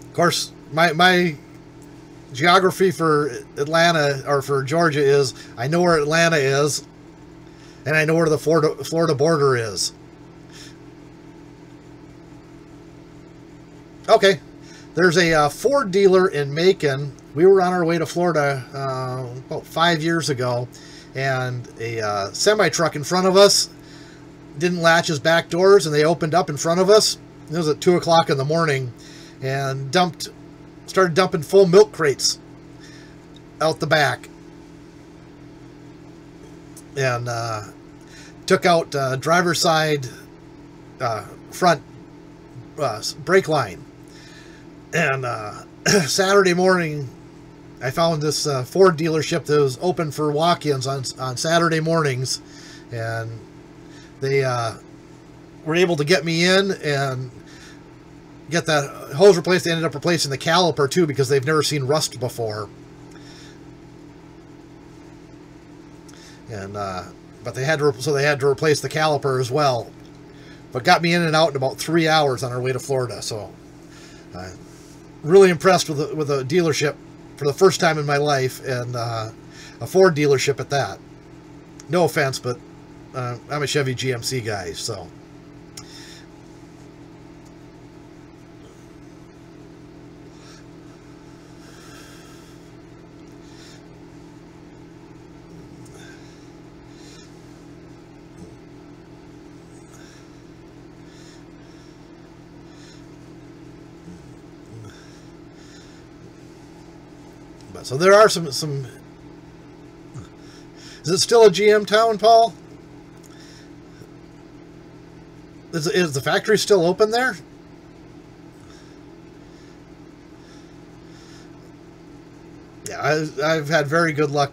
Speaker 1: Of course, my geography for Atlanta, or for Georgia, is I know where Atlanta is, and I know where the Florida border is. Okay, there's a Ford dealer in Macon. We were on our way to Florida about 5 years ago, and a semi-truck in front of us didn't latch his back doors, and they opened up in front of us. It was at 2 o'clock in the morning, and started dumping full milk crates out the back, and took out driver's side front brake line. And Saturday morning, I found this Ford dealership that was open for walk-ins on Saturday mornings, and they were able to get me in and get that hose replaced. They ended up replacing the caliper too, because they've never seen rust before. And but they had to replace the caliper as well. But got me in and out in about 3 hours on our way to Florida. So Really impressed with a dealership for the first time in my life, and a Ford dealership at that. No offense, but I'm a Chevy GMC guy, so. So there are some. Is it still a GM town, Paul? Is the factory still open there? Yeah, I've had very good luck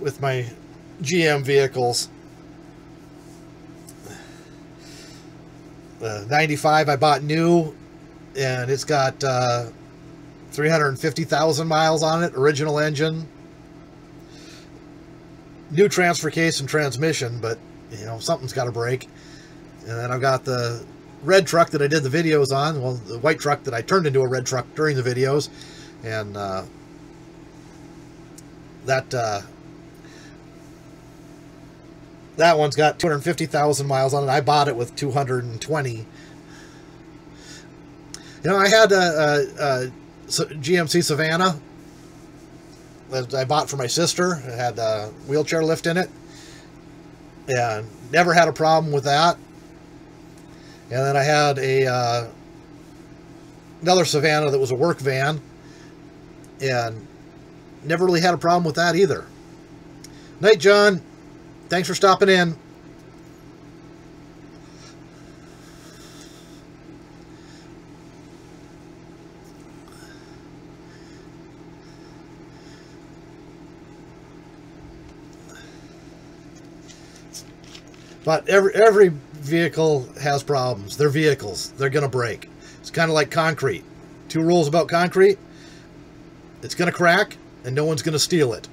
Speaker 1: with my GM vehicles. 95 I bought new, and it's got 350,000 miles on it, original engine, new transfer case and transmission, but you know, something's got to break. And then I've got the red truck that I did the videos on, well, the white truck that I turned into a red truck during the videos, and that one's got 250,000 miles on it. I bought it with 220. You know, I had a GMC Savannah that I bought for my sister. It had a wheelchair lift in it, and never had a problem with that. And then I had another Savannah that was a work van, and never really had a problem with that either. Night, John. Thanks for stopping in. But every vehicle has problems. They're vehicles. They're going to break. It's kind of like concrete. 2 rules about concrete. It's going to crack, and no one's going to steal it.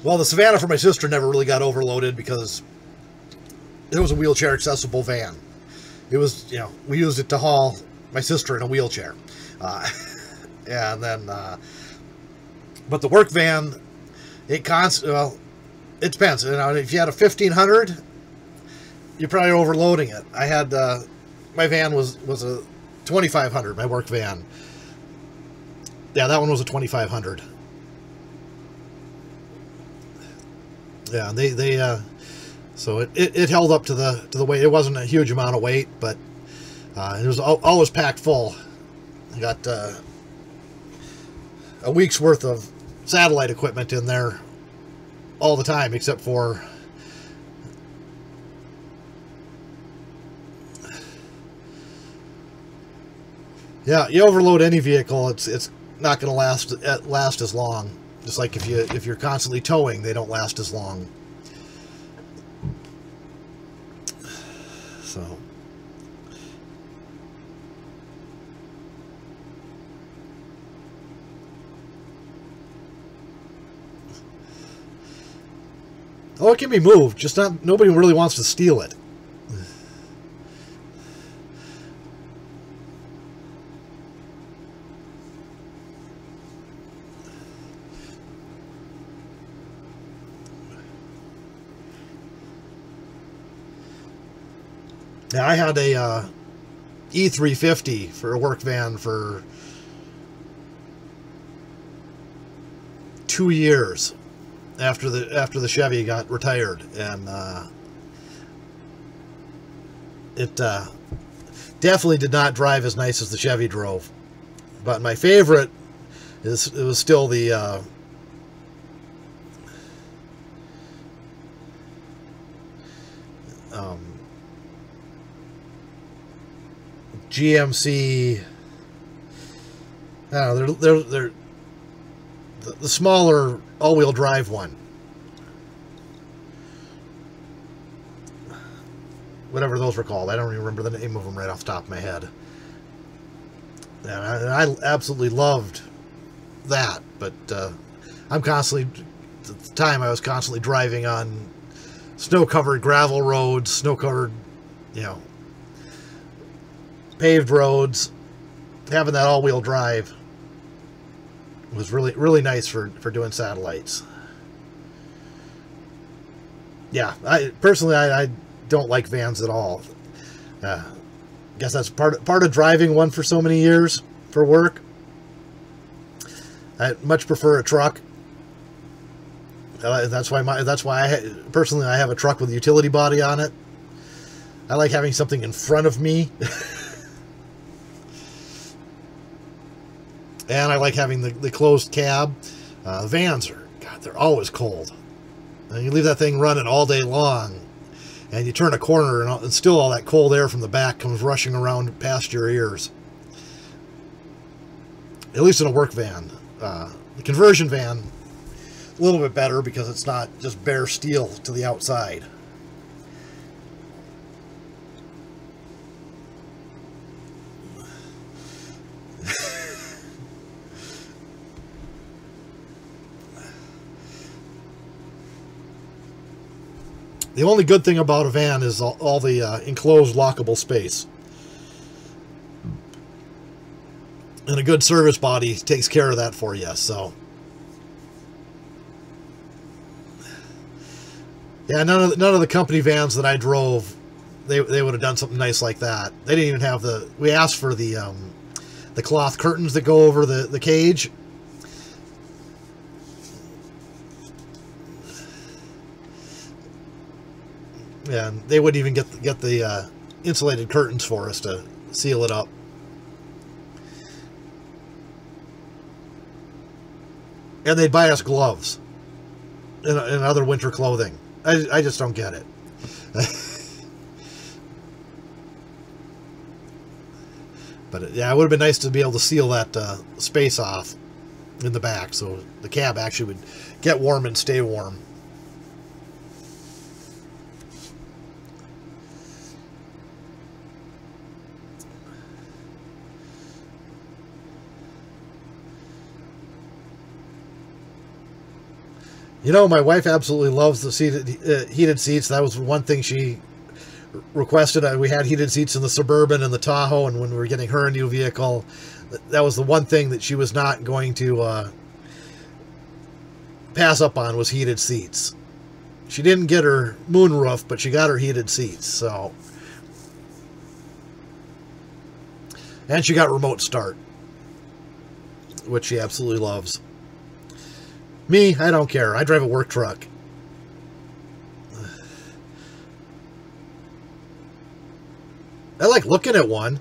Speaker 1: Well, the Savannah for my sister never really got overloaded because it was a wheelchair accessible van. It was, you know, we used it to haul my sister in a wheelchair. And then, but the work van, well, it depends. You know, if you had a 1500, you're probably overloading it. I had, my van was a 2500, my work van. Yeah, that one was a 2500. Yeah, so it held up to the weight. It wasn't a huge amount of weight, but it was always packed full. I got a week's worth of satellite equipment in there all the time, except for yeah, you overload any vehicle, it's not going to last as long. Just like if you're constantly towing, they don't last as long. So oh, it can be moved, just nobody really wants to steal it. Now, I had a E350 for a work van for 2 years after the Chevy got retired, and it definitely did not drive as nice as the Chevy drove. But my favorite it was still the GMC. I don't know, they're the smaller all-wheel drive one. Whatever those were called. I don't even remember the name of them right off the top of my head. And I absolutely loved that, but I'm constantly at the time I was constantly driving on snow-covered gravel roads, snow-covered, you know, paved roads. Having that all-wheel drive was really, really nice for doing satellites. Yeah, I personally don't like vans at all. Guess that's part of driving one for so many years for work. I much prefer a truck. That's why I personally have a truck with a utility body on it. I like having something in front of me. And I like having the closed cab. Vans are, God, they're always cold. And you leave that thing running all day long, and you turn a corner, and still all that cold air from the back comes rushing around past your ears. At least in a work van. The conversion van, a little bit better because it's not just bare steel to the outside. The only good thing about a van is all the enclosed lockable space. And a good service body takes care of that for you, so. Yeah, none of the company vans that I drove, they would have done something nice like that. They didn't even have we asked for the cloth curtains that go over the cage. And they wouldn't even get the insulated curtains for us to seal it up. And they'd buy us gloves and other winter clothing. I just don't get it. But yeah, it would have been nice to be able to seal that space off in the back so the cab actually would get warm and stay warm. You know, my wife absolutely loves the heated seats. That was one thing she requested. We had heated seats in the Suburban and the Tahoe, and when we were getting her a new vehicle, that was the one thing that she was not going to pass up on, was heated seats. She didn't get her moonroof, but she got her heated seats. So, and she got remote start, which she absolutely loves. Me, I don't care. I drive a work truck. I like looking at one.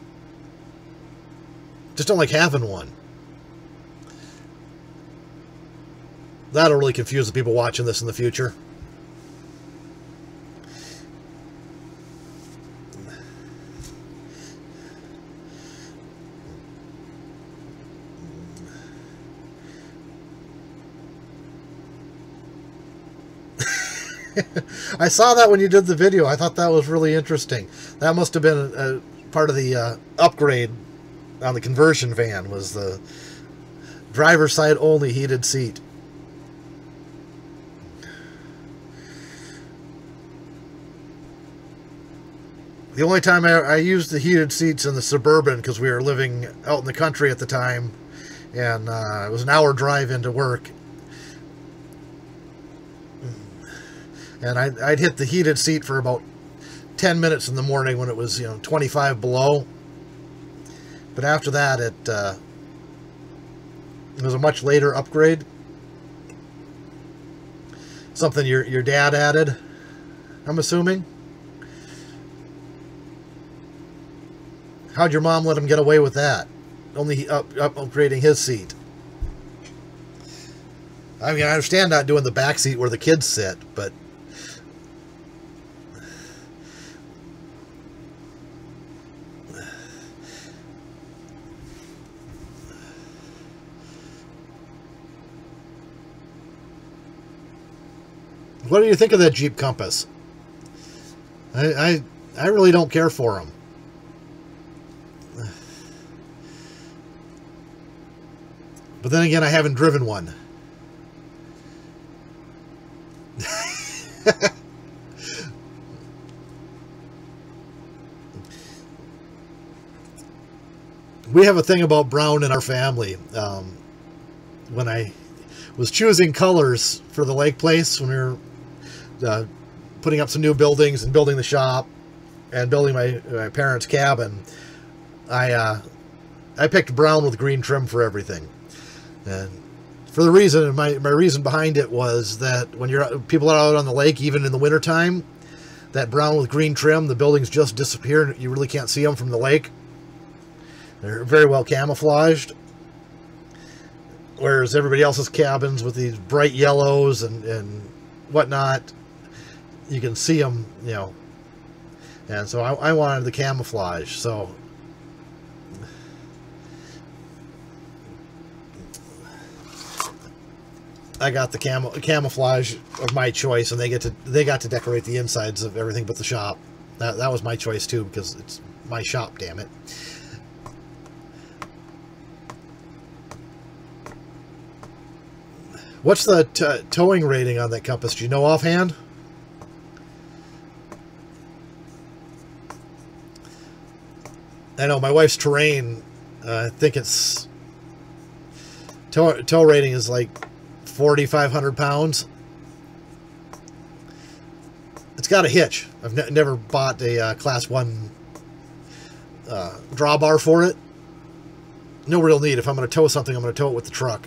Speaker 1: Just don't like having one. That'll really confuse the people watching this in the future. I saw that when you did the video. I thought that was really interesting. That must have been a part of the upgrade on the conversion van, was the driver's side only heated seat. The only time I used the heated seats in the Suburban, because we were living out in the country at the time, and it was an hour drive into work. And I'd hit the heated seat for about 10 minutes in the morning when it was, 25 below. But after that, it was a much later upgrade. Something your dad added, I'm assuming. How'd your mom let him get away with that? Only upgrading his seat. I mean, I understand not doing the back seat where the kids sit, but what do you think of that Jeep Compass? I really don't care for them. But then again, I haven't driven one. We have a thing about brown in our family. When I was choosing colors for the lake place, when we were putting up some new buildings and building the shop and building my parents' cabin, I picked brown with green trim for everything. And for the reason, my reason behind it was that when people are out on the lake, even in the wintertime, that brown with green trim, the buildings just disappear and you really can't see them from the lake. They're very well camouflaged. Whereas everybody else's cabins with these bright yellows and whatnot, you can see them, you know. And so I wanted the camouflage. So I got the camouflage of my choice, and they got to decorate the insides of everything but the shop. That was my choice too, because it's my shop, damn it. What's the towing rating on that Compass? Do you know offhand? I know my wife's Terrain. I think it's tow rating is like 4,500 pounds. It's got a hitch. I've never bought a Class 1 drawbar for it. No real need. If I'm going to tow something, I'm going to tow it with the truck.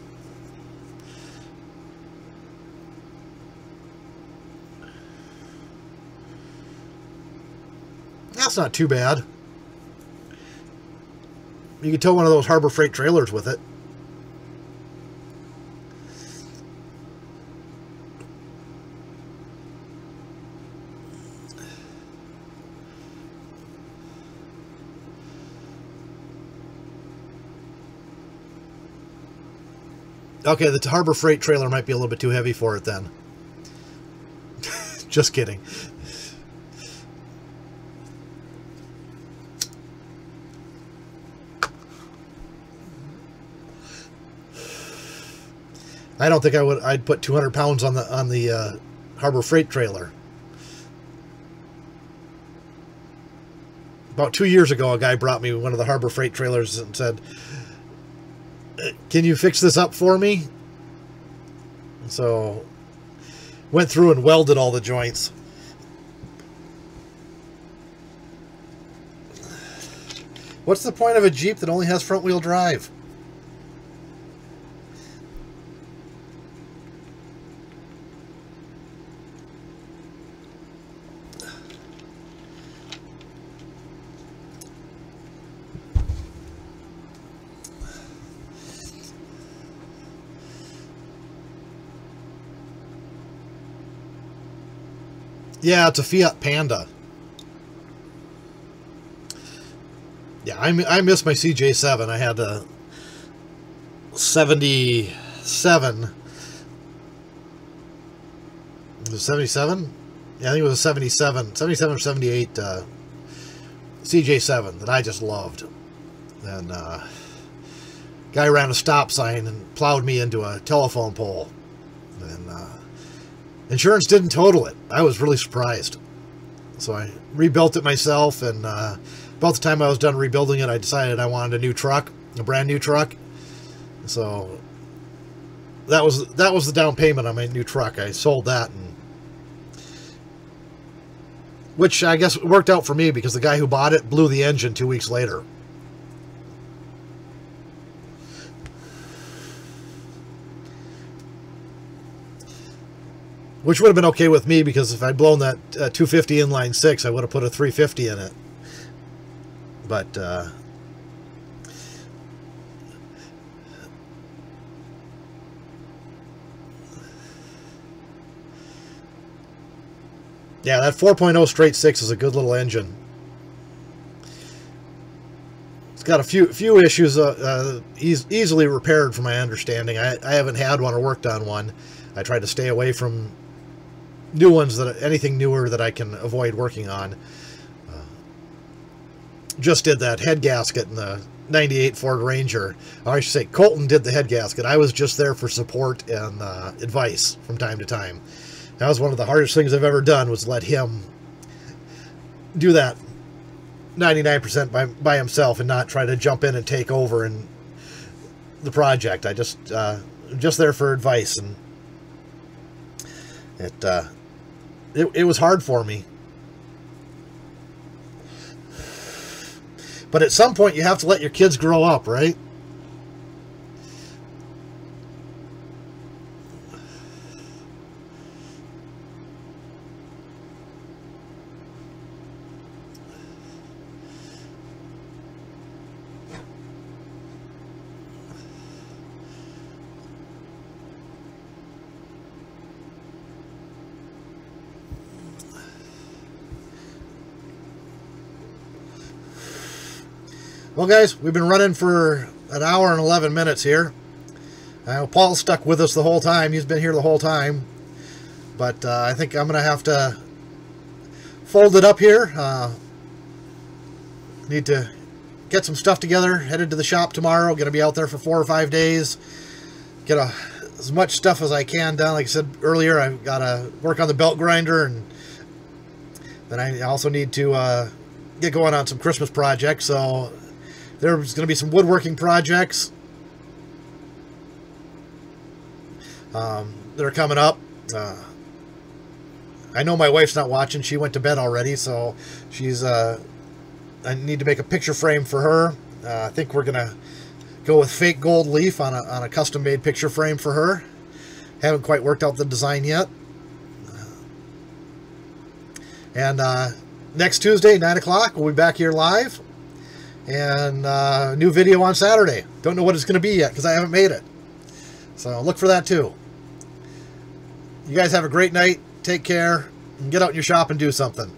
Speaker 1: That's not too bad. You can tow one of those Harbor Freight trailers with it. Okay, the Harbor Freight trailer might be a little bit too heavy for it then. Just kidding. I don't think I'd put 200 pounds on the Harbor Freight trailer. About 2 years ago, a guy brought me one of the Harbor Freight trailers and said, "Can you fix this up for me?" So went through and welded all the joints. What's the point of a Jeep that only has front-wheel drive? Yeah, it's a Fiat Panda. Yeah, I miss my CJ7. I had a 77. Was it 77? Yeah, I think it was a 77 or 78 CJ7 that I just loved. And guy ran a stop sign and plowed me into a telephone pole. And insurance didn't total it. I was really surprised. So I rebuilt it myself, and about the time I was done rebuilding it, I decided I wanted a new truck, a brand new truck. So that was the down payment on my new truck. I sold that, and which I guess worked out for me because the guy who bought it blew the engine 2 weeks later. Which would have been okay with me, because if I'd blown that 250 inline 6, I would have put a 350 in it. But yeah, that 4.0 straight 6 is a good little engine. It's got a few issues, easily repaired from my understanding. I haven't had one or worked on one. I tried to stay away from new ones, anything newer that I can avoid working on. Just did that head gasket in the 98 Ford Ranger. Or I should say Colton did the head gasket. I was just there for support and advice from time to time. That was one of the hardest things I've ever done, was let him do that 99% by himself and not try to jump in and take over in the project. I just there for advice, and it was hard for me. But at some point, you have to let your kids grow up, right? Well, guys, we've been running for an hour and 11 minutes here. Paul's stuck with us the whole time. He's been here the whole time. But I think I'm going to have to fold it up here. Need to get some stuff together. Headed to the shop tomorrow. Going to be out there for 4 or 5 days. Get as much stuff as I can done. Like I said earlier, I've got to work on the belt grinder. And then I also need to get going on some Christmas projects. So there's going to be some woodworking projects that are coming up. I know my wife's not watching. She went to bed already, so she's. I need to make a picture frame for her. I think we're going to go with fake gold leaf on a custom-made picture frame for her. Haven't quite worked out the design yet. And next Tuesday, 9 o'clock, we'll be back here live. And new video on Saturday. Don't know what it's going to be yet because I haven't made it. So look for that too. You guys have a great night. Take care. And get out in your shop and do something.